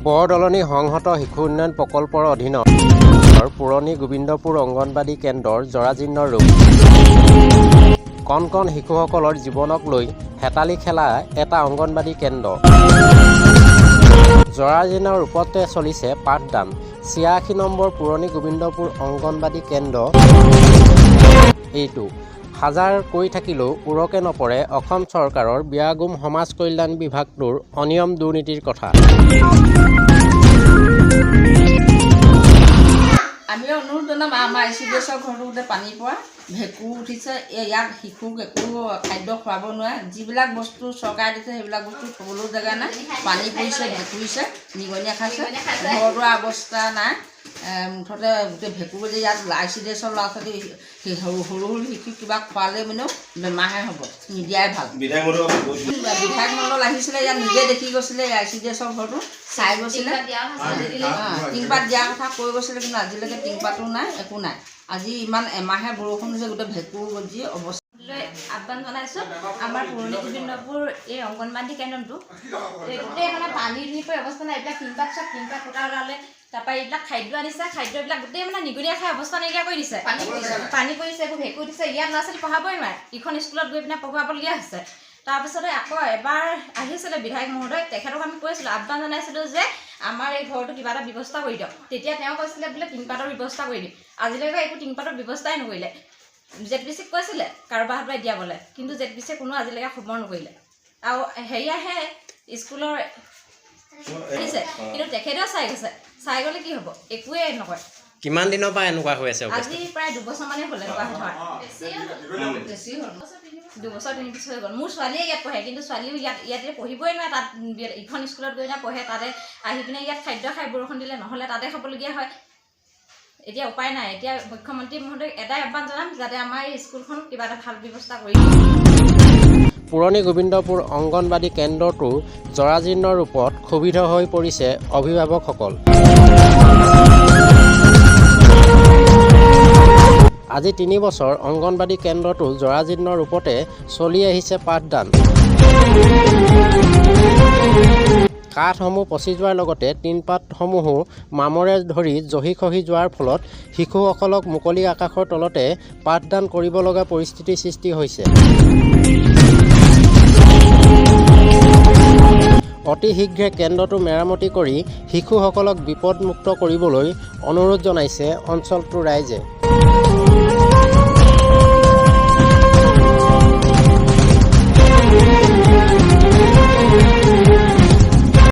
বৰদলনি সংহত শিশু উন্নয়ন প্ৰকল্পৰ অধীনত পুৰণি গোবিন্দপুৰ অংগনবাড়ী কেন্দ্ৰৰ জৰাজীৰ্ণ ৰূপ কণ কণ শিশুসকলৰ জীৱনক লৈ হেতালি খেলা এটা অংগনবাড়ী কেন্দ্ৰ জৰাজীৰ্ণ ৰূপতে চলিছে পাঠদান ৮৬ নম্বৰ পুৰণি গোবিন্দপুৰ অংগনবাড়ী কেন্দ্ৰ এইটো হাজাৰ কৈ থাকিলেও উৰকে নপৰে অসম চৰকাৰৰ ব্যাগুম সমাজ কল্যাণ বিভাগটোৰ অনিয়ম দুৰ্নীতিৰ কথা। আমি অনুৰোধ জনাম আমাৰ ICDSৰ ঘৰটোতে পানী পোৱা ভেঁকুৰ উঠিছে ইয়াত শিশুক একো খাদ্য খুৱাব নোৱাৰে যিবিলাক বস্তু চৰকাৰে দিছে সেইবিলাক বস্তু থ'বলৈও জেগা নাই পানী পৰিছে ভেঁকুৰিছে নিগনীয়ে খাইছে ঘৰ দুৱাৰ অৱস্থা নাই মুঠতে গোটেই ভেঁকুৰ যে ইয়াত ICDSৰ ল'ৰা ছোৱালী সৰু সৰু শিশু কিবা খোৱালে মানেও বেমাৰহে হ'ব নিদিয়াই ভাল। বিধায়ক মণ্ডল আহিছিলে ইয়াত নিজে দেখি গৈছিলে ICDSৰ ঘৰটো চাই গৈছিলে টিংপাত দিয়াৰ কথা কৈ গৈছিলে কিন্তু আজিলৈকে টিংপাতো নাই একো নাই। আজি ইমান এমাহে বৰষুণ হৈছে গোটেই ভেঁকুৰ গজি অৱস্থা আহ্বান জনাইছোঁ আমাৰ পুৰণি গোবিন্দপুৰ এই অংগনবাড়ী কেন্দ্ৰটো গোটেই মানে পানী ধুই অৱস্থা নাই এইবিলাক টিংপাত ফুটা ওলালে তাৰপৰা এইবিলাক খাদ্য আনিছে খাদ্যবিলাক গোটেই মানে নিগনীয়া খাই অৱস্থা নাইকিয়া কৰি দিছে পানী পৰিছে একো ভেঁকুৰ দিছে ইয়াত ল'ৰা ছোৱালী পঢ়াবই নোৱাৰে ইখন স্কুলত গৈ পিনে পঢ়ুৱাবলগীয়া হৈছে। তাৰপিছতে আকৌ এবাৰ আহিছিলে বিধায়ক মহোদয় তেখেতক আমি কৈছিলোঁ আহ্বান জনাইছিলোঁ যে আমাৰ এই ঘৰটো কিবা এটা ব্যৱস্থা কৰি দিয়ক তেতিয়া তেওঁ কৈছিলে বোলে টিংপাতৰ ব্যৱস্থা কৰি দিম আজিলৈকে একো টিংপাতৰ ব্যৱস্থাই নকৰিলে। ZBCক কৈছিলে কাৰোবাৰ হাতত দিয়াবলৈ কিন্তু ZBCয়ে কোনো আজিলৈকে খবৰ নকৰিলে আৰু হেৰিয়াহে স্কুলৰ দিছে কিন্তু তেখেতেও চাই গ'লে কি হ'ব একোৱেই নকয়। কিমান দিনৰ পৰা এনেকুৱা হৈ আছে আজি প্ৰায় 2 বছৰমানেই হ'ল এনেকুৱা হয় 2 বছৰ 3 বছৰ হৈ গ'ল। মোৰ ছোৱালীয়ে ইয়াত পঢ়ে কিন্তু ছোৱালীও ইয়াতে পঢ়িবই নোৱাৰে তাত ইখন স্কুলত গৈ পঢ়ে তাতে আহি পিনে ইয়াত খাদ্য খাই বৰষুণ দিলে নহ'লে তাতে খাবলগীয়া হয়। এতিয়া উপায় নাই এতিয়া মুখ্যমন্ত্ৰী মহোদয় এটাই আহ্বান জনাম যাতে আমাৰ এই স্কুলখন কিবা এটা ভাল ব্যৱস্থা কৰি পুৰণি গোবিন্দপুৰ অংগনবাড়ী কেন্দ্ৰটো জৰাজীৰ্ণ ৰূপত ক্ষোভিত হৈ পৰিছে অভিভাৱকসকল। আজি 3 বছৰ অংগনবাড়ী কেন্দ্ৰটো জৰাজীৰ্ণ ৰূপতে চলি আহিছে পাঠদান কাঠসমূহ পচি যোৱাৰ লগতে টিনপাতসমূহো মামৰে ধৰি জহি খহি যোৱাৰ ফলত শিশুসকলক মুকলি আকাশৰ তলতে পাঠদান কৰিব লগা পৰিস্থিতিৰ সৃষ্টি হৈছে। অতি শীঘ্ৰে কেন্দ্ৰটো মেৰামতি কৰি শিশুসকলক বিপদমুক্ত কৰিবলৈ অনুৰোধ জনাইছে অঞ্চলটোৰ ৰাইজে।